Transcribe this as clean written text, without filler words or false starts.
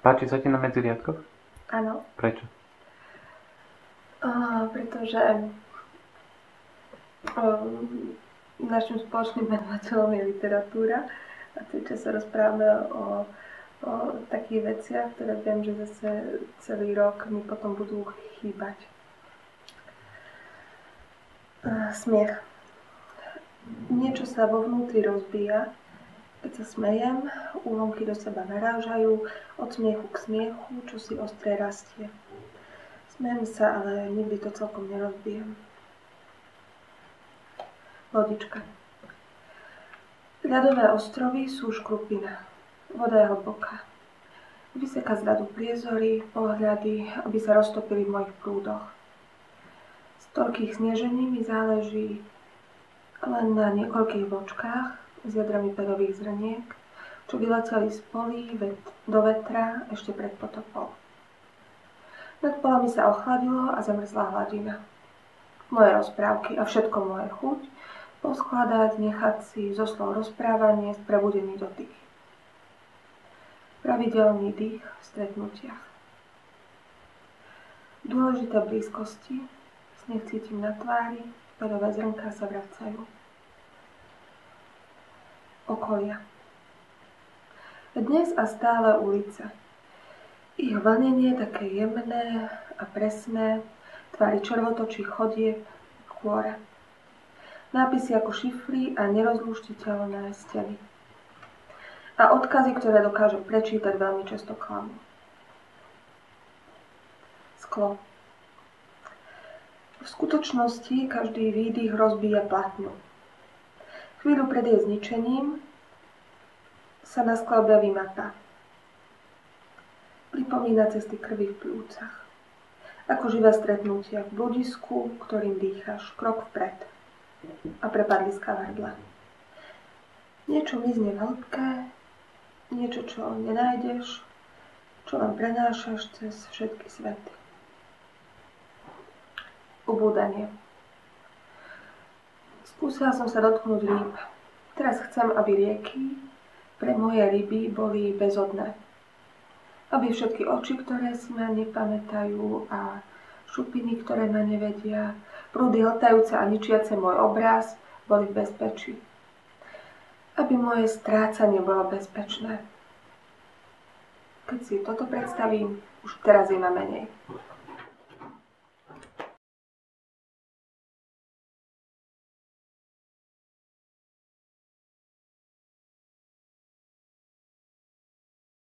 Páči sa ti na medziriadkoch? Áno. Prečo? Pretože našim spoločným menovateľom je literatúra a teď sa rozprávame o takých veciach, ktoré viem, že zase celý rok mi potom budú chýbať. Smiech. Niečo sa vo vnútri rozbíja, keď sa smejem, úlomky do seba narážajú, od smiechu k smiechu, čo si ostré rastie. Smejem sa, ale nikdy to celkom nerozbijem. Lodička. Ľadové ostrovy sú škrupina. Voda je hlboká. Vyseká z ľadu priezory, pohľady, aby sa roztopili v mojich prúdoch. Z toľkých snežení mi záleží len na niekoľkých vločkách s jadrami perových zrniek, čo vyleteli z polí do vetra ešte pred potopom. Nad polami sa ochladilo a zamrzla hladina. Moje rozprávky a všetko moje chuť poskladať, nechať si zo slov rozprávanie, prebudený dotyk. Pravidelný dých v stretnutiach. Dôležité blízkosti, sneh cítim na tvári, perové zrnká sa vracajú. Okolia. Dnes a stále ulice. Ich vlnenie také jemné a presné, tvári červotočí chodieb, kôre. Nápisy ako šifry a nerozluštiteľné steny. A odkazy, ktoré dokážem prečítať, veľmi často klamú. Sklo. V skutočnosti každý výdych rozbíja platňu. Chvíľu pred jej zničením sa na skle objaví mapa. Pripomína cesty krvi v plúcach. Ako živé stretnutia v bludisku, ktorým dýcháš, krok vpred. A prepadliská hrdla. Niečo mizne v hĺbke, niečo, čo nenájdeš, čo len prenášaš cez všetky svety. Ubúdanie. Skúsila som sa dotknúť rýb. Teraz chcem, aby rieky pre moje ryby boli bezodné. Aby všetky oči, ktoré si ma nepamätajú a šupiny, ktoré ma nevedia, prúdy hltajúce a ničiace môj obraz, boli v bezpečí. Aby moje strácanie bolo bezpečné. Keď si toto predstavím, už teraz je ma menej.